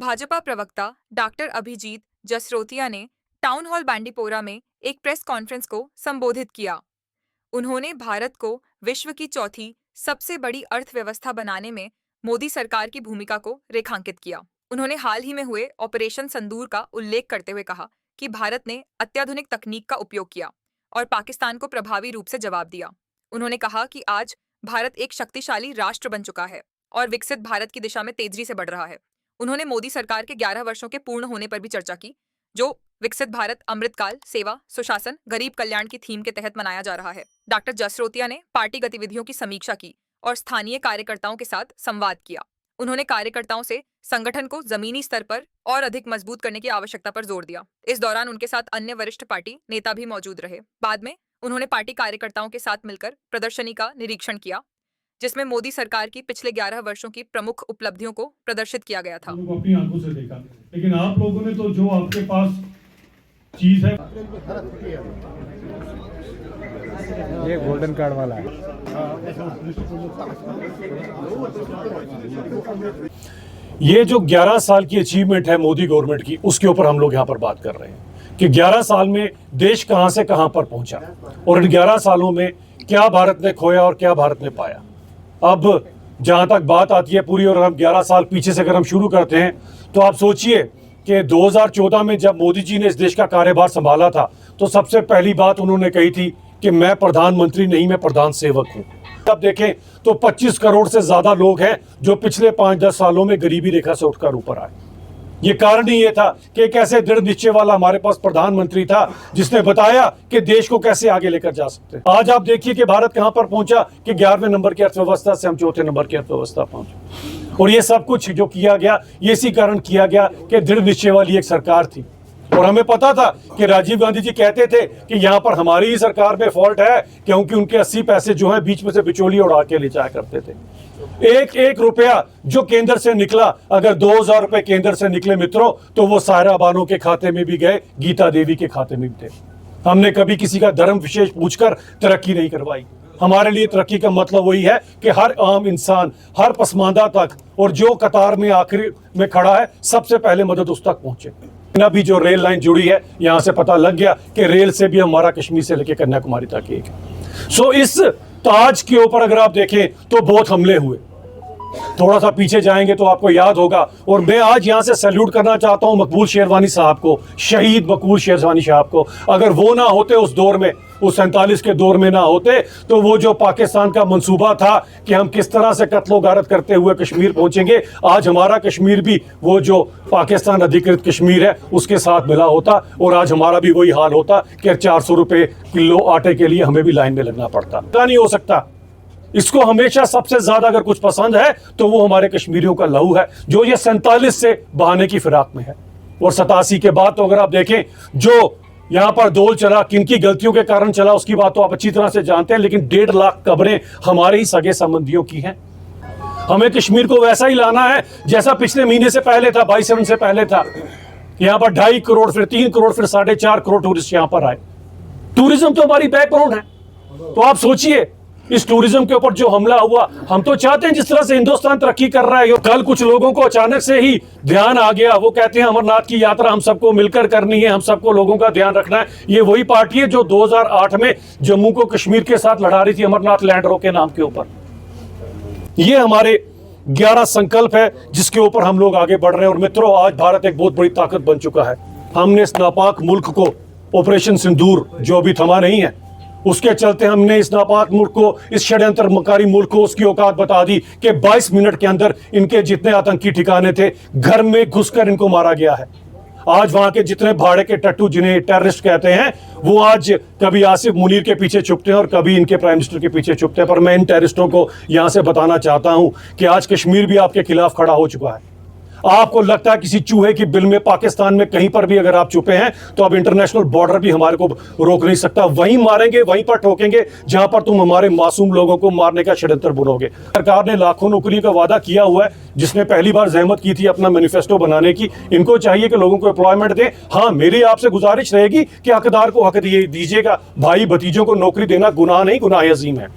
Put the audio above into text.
भाजपा प्रवक्ता डॉक्टर अभिजीत जसरोतिया ने town hall Bandipora में एक प्रेस कॉन्फ्रेंस को संबोधित किया। उन्होंने भारत को विश्व की चौथी सबसे बड़ी अर्थव्यवस्था बनाने में मोदी सरकार की भूमिका को रेखांकित किया। उन्होंने हाल ही में हुए ऑपरेशन संदूर का उल्लेख करते हुए कहा कि भारत ने अत्याधुनिक तकनीक का उपयोग किया और पाकिस्तान को प्रभावी रूप से जवाब दिया। उन्होंने कहा कि आज भारत एक शक्तिशाली राष्ट्र बन चुका है और विकसित भारत की दिशा में तेजी से बढ़ रहा है। उन्होंने मोदी सरकार के 11 वर्षों के पूर्ण होने पर भी चर्चा की, जो विकसित भारत अमृतकाल, सेवा, सुशासन, गरीब कल्याण की थीम के तहत मनाया जा रहा है। डॉक्टर जसरोतिया ने पार्टी गतिविधियों की समीक्षा की और स्थानीय कार्यकर्ताओं के साथ संवाद किया। उन्होंने कार्यकर्ताओं से संगठन को जमीनी स्तर पर और अधिक मजबूत करने की आवश्यकता पर जोर दिया। इस दौरान उनके साथ अन्य वरिष्ठ पार्टी नेता भी मौजूद रहे। बाद में उन्होंने पार्टी कार्यकर्ताओं के साथ मिलकर प्रदर्शनी का निरीक्षण किया, जिसमें मोदी सरकार की पिछले 11 वर्षों की प्रमुख उपलब्धियों को प्रदर्शित किया गया था। अपनी आंखों से देखा, लेकिन आप लोगों ने तो जो आपके पास चीज है, ये गोल्डन कार्ड वाला है। ये जो 11 साल की अचीवमेंट है मोदी गवर्नमेंट की, उसके ऊपर हम लोग यहाँ पर बात कर रहे हैं कि 11 साल में देश कहां से कहां पर पहुंचा और इन 11 सालों में क्या भारत ने खोया और क्या भारत ने पाया। अब जहां तक बात आती है पूरी, और हम 11 साल पीछे से अगर हम शुरू करते हैं तो आप सोचिए कि 2014 में जब मोदी जी ने इस देश का कार्यभार संभाला था तो सबसे पहली बात उन्होंने कही थी कि मैं प्रधानमंत्री नहीं, मैं प्रधान सेवक हूं। अब देखें तो 25 करोड़ से ज्यादा लोग हैं जो पिछले 5-10 सालों में गरीबी रेखा से उठकर ऊपर आए। ये कारण ही ये था कि एक ऐसे दृढ़ निश्चय वाला हमारे पास प्रधानमंत्री था जिसने बताया कि देश को कैसे आगे लेकर जा सकते हैं। आज आप देखिए कि भारत कहां पर पहुंचा कि 11वें नंबर की अर्थव्यवस्था से हम 4थे नंबर की अर्थव्यवस्था पहुंचे। और ये सब कुछ जो किया गया, ये इसी कारण किया गया कि दृढ़ निश्चय वाली एक सरकार थी। और हमें पता था कि राजीव गांधी जी कहते थे कि यहाँ पर हमारी ही सरकार में फॉल्ट है, क्योंकि उनके 80 पैसे जो है बीच में से बिचौलिए उड़ा के ले जाया करते थे। एक एक रुपया जो केंद्र से निकला, अगर 2000 रुपए केंद्र से निकले मित्रों, तो वो सायरा बानो के खाते में भी गए, गीता देवी के खाते में भी थे। हमने कभी किसी का धर्म विशेष पूछकर तरक्की नहीं करवाई। हमारे लिए तरक्की का मतलब वही है कि हर आम इंसान, हर पसमानदा तक, और जो कतार में आखिरी में खड़ा है, सबसे पहले मदद उस तक पहुंचे। अभी जो रेल लाइन जुड़ी है, यहां से पता लग गया कि रेल से भी हमारा कश्मीर से लेकर कन्याकुमारी तक एक है। सो इस ताज के ऊपर अगर आप देखें तो बहुत हमले हुए। थोड़ा सा पीछे जाएंगे तो आपको याद होगा, और मैं आज यहां से सैल्यूट करना चाहता हूं मकबूल शेरवानी साहब को, शहीद मकबूल शेरवानी साहब को। अगर वो ना होते उस दौर में, उस 47 के दौर में ना होते, तो वो जो पाकिस्तान का मंसूबा था कि हम किस तरह से कत्लो गारत करते हुए कश्मीर पहुंचेंगे, आज हमारा कश्मीर भी वो जो पाकिस्तान अधिकृत कश्मीर है उसके साथ मिला होता, और आज हमारा भी वही हाल होता कि 400 रुपए किलो आटे के लिए हमें भी लाइन में लगना पड़ता। नहीं हो सकता। इसको हमेशा सबसे ज्यादा अगर कुछ पसंद है तो वो हमारे कश्मीरियों का लहू है, जो ये 47 से बहाने की फिराक में है। और 87 के बाद तो अगर आप देखें जो यहां पर दौर चला, किन की गलतियों के कारण चला, उसकी बात तो आप अच्छी तरह से जानते हैं, लेकिन 1.5 लाख कब्रें हमारे ही सगे संबंधियों की हैं। हमें कश्मीर को वैसा ही लाना है जैसा पिछले महीने से पहले था, 22 से पहले था। यहां पर 2.5 करोड़, फिर 3 करोड़, फिर 4.5 करोड़ टूरिस्ट यहां पर आए। टूरिज्म तो हमारी बैकग्राउंड है। तो आप सोचिए इस टूरिज्म के ऊपर जो हमला हुआ, हम तो चाहते हैं जिस तरह से हिंदुस्तान तरक्की कर रहा है। कल कुछ लोगों को अचानक से ही ध्यान आ गया, वो कहते हैं अमरनाथ की यात्रा हम सबको मिलकर करनी है, हम सबको लोगों का ध्यान रखना है। ये वही पार्टी है जो 2008 में जम्मू को कश्मीर के साथ लड़ा रही थी अमरनाथ लैंड रोक के नाम के ऊपर। ये हमारे 11 संकल्प है जिसके ऊपर हम लोग आगे बढ़ रहे हैं। और मित्रों, आज भारत एक बहुत बड़ी ताकत बन चुका है। हमने इस नापाक मुल्क को, ऑपरेशन सिंदूर जो अभी थमा नहीं है, उसके चलते हमने इस नापाक मुल्क को, इस षड्यंत्रकारी मुल्क को उसकी औकात बता दी कि 22 मिनट के अंदर इनके जितने आतंकी ठिकाने थे, घर में घुसकर इनको मारा गया है। आज वहां के जितने भाड़े के टट्टू, जिन्हें टेररिस्ट कहते हैं, वो आज कभी आसिफ मुनीर के पीछे छुपते हैं और कभी इनके प्राइम मिनिस्टर के पीछे छुपते हैं। पर मैं इन टेररिस्टों को यहां से बताना चाहता हूं कि आज कश्मीर भी आपके खिलाफ खड़ा हो चुका है। आपको लगता है किसी चूहे की बिल में पाकिस्तान में कहीं पर भी अगर आप छुपे हैं तो अब इंटरनेशनल बॉर्डर भी हमारे को रोक नहीं सकता। वहीं मारेंगे, वहीं पर ठोकेंगे जहां पर तुम हमारे मासूम लोगों को मारने का षड्यंत्र बुनोगे। सरकार ने लाखों नौकरियों का वादा किया हुआ है, जिसने पहली बार जहमत की थी अपना मैनिफेस्टो बनाने की। इनको चाहिए कि लोगों को एम्प्लॉयमेंट दें। हाँ, मेरी आपसे गुजारिश रहेगी कि हकदार को हक दीजिएगा। भाई भतीजों को नौकरी देना गुनाह नहीं, गुनाह अजीम है।